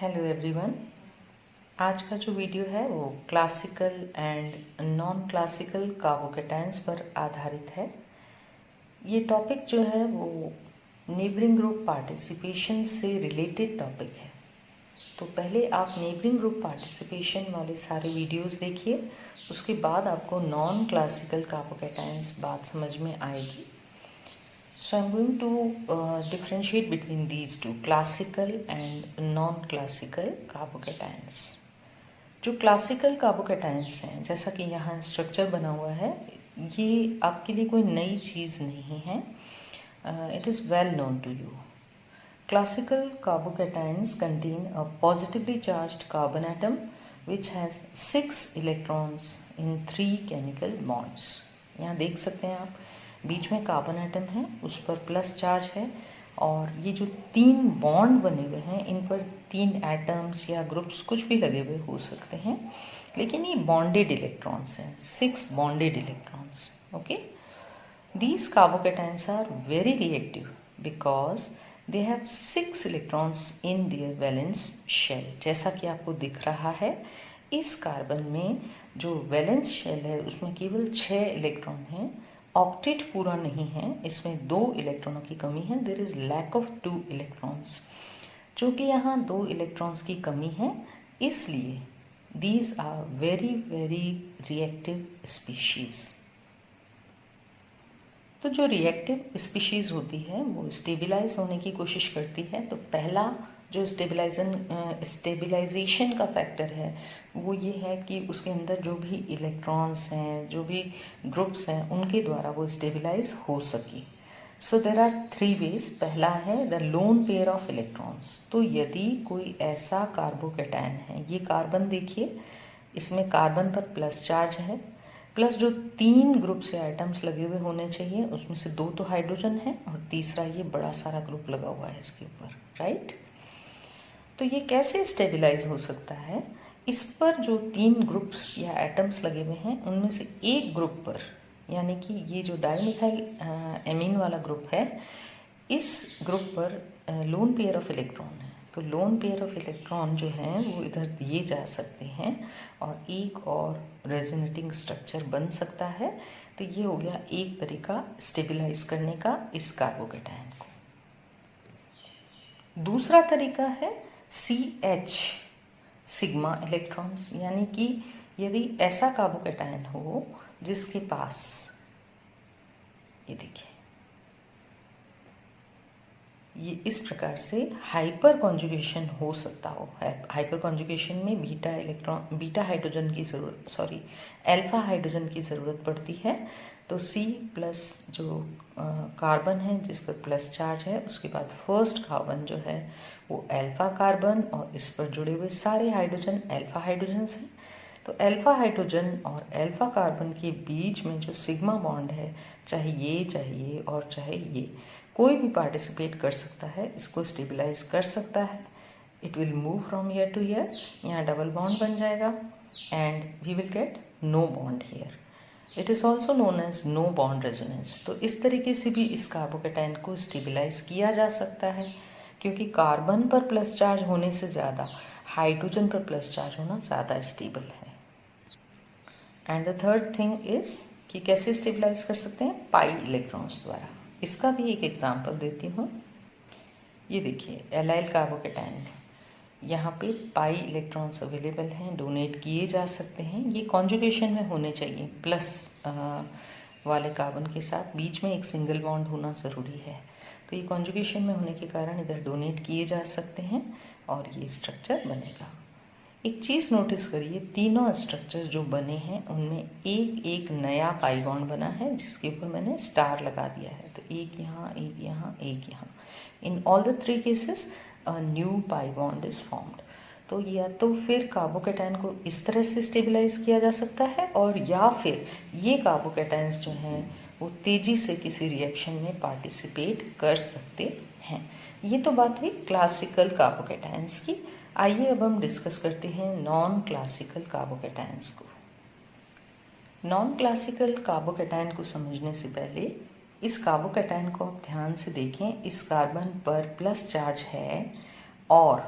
Hello everyone. आज का जो वीडियो है वो क्लासिकल एंड नॉन क्लासिकल कार्बोकेटायंस पर आधारित है। ये टॉपिक जो है वो नेबरिंग ग्रुप पार्टिसिपेशन से रिलेटेड टॉपिक है। तो पहले आप नेबरिंग ग्रुप पार्टिसिपेशन वाले सारे वीडियोस देखिए, उसके बाद आपको नॉन क्लासिकल कार्बोकेटायंस बात समझ में आएगी। So I'm going to differentiate between these two, classical and non-classical carbocations. जो क्लासिकल कार्बोकेटायंस हैं, जैसा कि यहाँ स्ट्रक्चर बना हुआ है, ये आपके लिए कोई नई चीज़ नहीं है। It is well known to you. Classical carbocations contain a positively charged carbon atom which has 6 electrons in 3 chemical bonds. यहाँ देख सकते हैं आप, बीच में कार्बन एटम है, उस पर प्लस चार्ज है, और ये जो 3 बॉन्ड बने हुए हैं, इन पर 3 एटम्स या ग्रुप्स कुछ भी लगे हुए हो सकते हैं, लेकिन ये बॉन्डेड इलेक्ट्रॉन्स हैं, 6 bonded electrons. Okay, these carbocations are very reactive because they have 6 electrons in their valence shell. जैसा कि आपको दिख रहा है, इस कार्बन में जो वैलेंस शेल है उसमें केवल 6 इलेक्ट्रॉन हैं। ऑक्टेट पूरा नहीं है, इसमें 2 इलेक्ट्रॉनों की कमी है। There is lack of 2 electrons. चूंकि यहाँ 2 इलेक्ट्रॉन्स की कमी है, इसलिए these are very very reactive species. तो जो रिएक्टिव स्पीशीज होती है वो स्टेबिलाइज होने की कोशिश करती है। तो पहला जो स्टेबिलाइजेशन का फैक्टर है वो ये है कि उसके अंदर जो भी इलेक्ट्रॉन्स हैं, जो भी ग्रुप्स हैं, उनके द्वारा वो स्टेबिलाइज हो सके। सो देर आर 3 वेज। पहला है the lone pair of electrons. तो यदि कोई ऐसा कार्बोकेटायन है, ये कार्बन देखिए, इसमें कार्बन पर प्लस चार्ज है, प्लस जो 3 ग्रुप्स या आइटम्स लगे हुए होने चाहिए, उसमें से 2 तो हाइड्रोजन है और तीसरा ये बड़ा सारा ग्रुप लगा हुआ है इसके ऊपर, राइट। तो ये कैसे स्टेबिलाइज हो सकता है? इस पर जो 3 ग्रुप्स या एटम्स लगे हुए हैं, उनमें से एक ग्रुप पर, यानी कि ये जो डाइमिथाइल एमीन वाला ग्रुप है, इस ग्रुप पर लोन पेयर ऑफ इलेक्ट्रॉन है। तो लोन पेयर ऑफ इलेक्ट्रॉन जो हैं वो इधर दिए जा सकते हैं और एक और रेजोनेटिंग स्ट्रक्चर बन सकता है। तो ये हो गया एक तरीका स्टेबिलाइज करने का इस कार्बोकेटायन को। दूसरा तरीका है CH, सिग्मा इलेक्ट्रॉन्स, यानी कि यदि ऐसा कार्बोकेटायन हो जिसके पास, ये देखिए, ये इस प्रकार से हाइपर कॉन्जुगेशन हो सकता हो। हाइपर कॉन्जुगेशन में बीटा हाइड्रोजन की जरूरत, सॉरी, अल्फा हाइड्रोजन की जरूरत पड़ती है। तो C प्लस जो कार्बन है जिस पर प्लस चार्ज है, उसके बाद फर्स्ट कार्बन जो है वो अल्फा कार्बन, और इस पर जुड़े हुए सारे हाइड्रोजन अल्फा हाइड्रोजन्स हैं। तो अल्फा हाइड्रोजन और अल्फा कार्बन के बीच में जो सिग्मा बॉन्ड है, चाहे ये और चाहे ये, कोई भी पार्टिसिपेट कर सकता है, इसको स्टेबिलाइज कर सकता है। It will move from year to year, यहाँ डबल बॉन्ड बन जाएगा and we will get no bond here. It is also known as no bond resonance. तो इस तरीके से भी इस कार्बोकेटायन को स्टेबिलाइज किया जा सकता है, क्योंकि कार्बन पर प्लस चार्ज होने से ज़्यादा हाइड्रोजन पर प्लस चार्ज होना ज़्यादा स्टेबल है। And the third thing is कि कैसे स्टेबिलाइज कर सकते हैं? पाई इलेक्ट्रॉन्स द्वारा। इसका भी एक एग्जांपल देती हूँ। ये देखिए, एलाइल कार्बोकेटायन, यहाँ पे पाई इलेक्ट्रॉन्स अवेलेबल हैं, डोनेट किए जा सकते हैं। ये कॉन्जुगेशन में होने चाहिए प्लस वाले कार्बन के साथ, बीच में एक सिंगल बॉन्ड होना ज़रूरी है। तो ये कॉन्जुगेशन में होने के कारण इधर डोनेट किए जा सकते हैं और ये स्ट्रक्चर बनेगा। एक चीज़ नोटिस करिए, तीनों स्ट्रक्चर जो बने हैं उनमें एक एक नया पाई बॉन्ड बना है, जिसके ऊपर मैंने स्टार लगा दिया है। तो एक यहाँ, एक यहाँ, एक यहाँ। In all the 3 cases a new pi bond is formed. तो या तो फिर कार्बोकेटायन को इस तरह से स्टेबिलाइज किया जा सकता है, और या फिर ये कार्बोकेटायंस जो हैं वो तेजी से किसी रिएक्शन में पार्टिसिपेट कर सकते हैं। ये तो बात हुई क्लासिकल कार्बोकेटायंस की। आइए अब हम डिस्कस करते हैं नॉन क्लासिकल कार्बोकेटायंस को। नॉन क्लासिकल कार्बोकेटायन को समझने से पहले इस कार्बोकेटायन को आप ध्यान से देखें। इस कार्बन पर प्लस चार्ज है और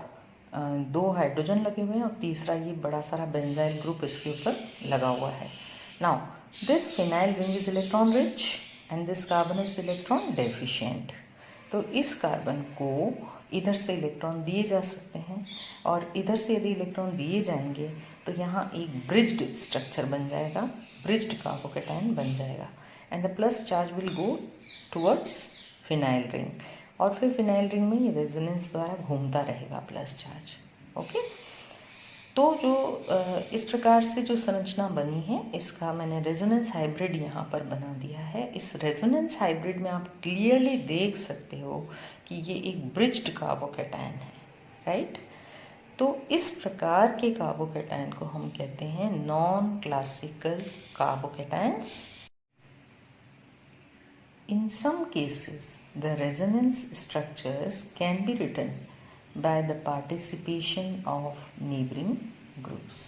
2 हाइड्रोजन लगे हुए हैं और तीसरा ये बड़ा सारा बेंजाइल ग्रुप इसके ऊपर लगा हुआ है. Now this phenyl ring is electron rich and this carbon is electron deficient. तो इस कार्बन को इधर से इलेक्ट्रॉन दिए जा सकते हैं और इधर से यदि इलेक्ट्रॉन दिए जाएंगे तो यहाँ एक ब्रिज्ड स्ट्रक्चर बन जाएगा, ब्रिज्ड कार्बोकैटायन बन जाएगा and the plus charge will go towards phenyl ring और फिर फिनाइल रिंग में ये रेजोनेंस द्वारा घूमता रहेगा प्लस चार्ज. ओके, तो जो इस प्रकार से जो संरचना बनी है इसका मैंने रेजोनेंस हाइब्रिड यहाँ पर बना दिया है. इस रेजोनेंस हाइब्रिड में आप क्लियरली देख सकते हो कि ये एक ब्रिज्ड कार्बोकैटायन है, राइट. तो इस प्रकार के कार्बोकैटायन को हम कहते हैं non classical carbocations. In some cases, the resonance structures can be written by the participation of neighboring groups.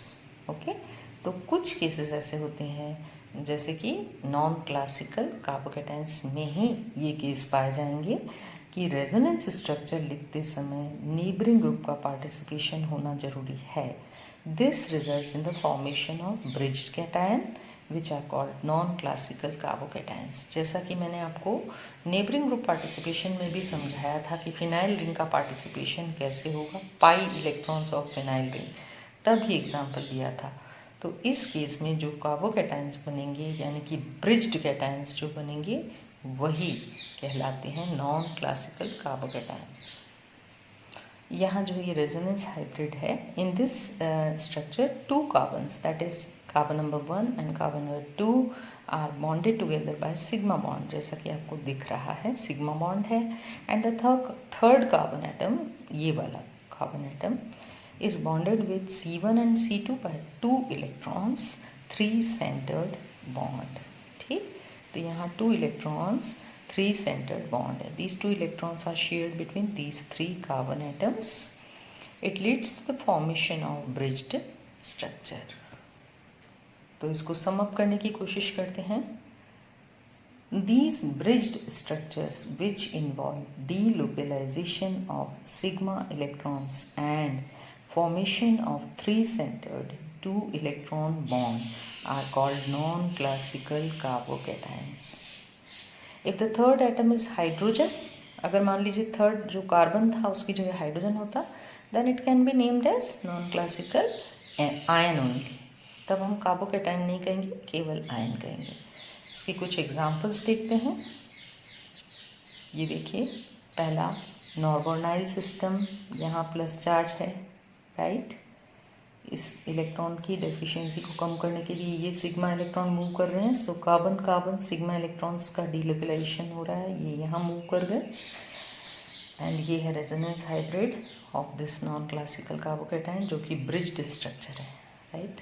Okay? तो कुछ केसेस ऐसे होते हैं जैसे कि नॉन क्लासिकल कार्बोकैटायंस में ही ये केस पाए जाएंगे कि रेजोनेंस स्ट्रक्चर लिखते समय नेबरिंग ग्रुप का पार्टिसिपेशन होना जरूरी है. This results in the formation of bridged cation which are called non-classical carbocations. जैसा कि मैंने आपको नेबरिंग ग्रुप पार्टिसिपेशन में भी समझाया था कि फिनाइल रिंग का पार्टिसिपेशन कैसे होगा, pi electrons of phenyl ring, तब ये एग्जाम्पल दिया था. तो इस केस में जो कार्बोकैटायंस बनेंगे यानी कि ब्रिज्ड कैटायंस जो बनेंगे वही कहलाते हैं नॉन क्लासिकल कार्बोकैटायंस. यहाँ जो ये रेजोनेंस हाइब्रिड है, in this structure 2 carbons that is carbon number 1 and carbon number 2 are bonded together by sigma bond, जैसा कि आपको दिख रहा है सिग्मा बॉन्ड है. And the third carbon atom, ये वाला carbon atom is bonded with C1 and C2 by 2 electrons, 3 centred bond. ठीक, तो यहाँ 2 electrons, 3 centered bond. These 2 electrons are shared between these 3 carbon atoms. It leads to the formation of bridged structure. तो इसको sum up करने की कोशिश करते हैं. These bridged structures which involve delocalization of sigma electrons and formation of 3-centered 2 electron bond are called non-classical carbocations. If the third atom is hydrogen, अगर मान लीजिए थर्ड जो कार्बन था उसकी जगह हाइड्रोजन होता, then it can be named as non-classical ion only. तब हम कार्बोकैटायन नहीं कहेंगे, केवल आयन कहेंगे. इसकी कुछ एग्जाम्पल्स देखते हैं. ये देखिए, पहला नॉर्बोनाइल सिस्टम, यहाँ प्लस चार्ज है, राइट. इस इलेक्ट्रॉन की डेफिशिएंसी को कम करने के लिए ये सिग्मा इलेक्ट्रॉन मूव कर रहे हैं. So carbon carbon sigma electrons का डीलोकलाइजेशन हो रहा है, ये यहाँ मूव कर गए. एंड ये है resonance hybrid of this non classical carbocation जो कि ब्रिज्ड स्ट्रक्चर है, राइट.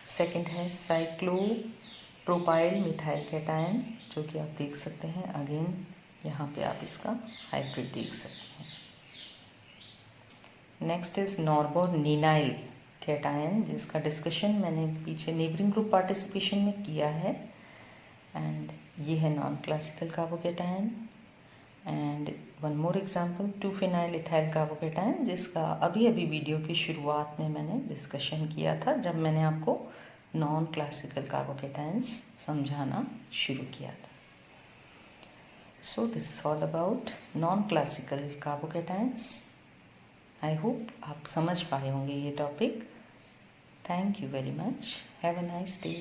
सेकंड है साइक्लोप्रोपाइल मिथाइल कैटायन जो कि आप देख सकते हैं. अगेन यहाँ पे आप इसका हाइब्रिड देख सकते हैं. नेक्स्ट इज नॉर्बोनिनाइल कैटायन जिसका डिस्कशन मैंने पीछे नेबरिंग ग्रुप पार्टिसिपेशन में किया है. एंड ये है non classical carbocation. And one more example 2-phenyl ethyl carbocation जिसका अभी अभी वीडियो की शुरुआत में मैंने डिस्कशन किया था जब मैंने आपको नॉन क्लासिकल कार्बोकैटायंस समझाना शुरू किया था. So this is all about non classical carbocations. I hope आप समझ पाए होंगे ये topic. Thank you very much. Have a nice day.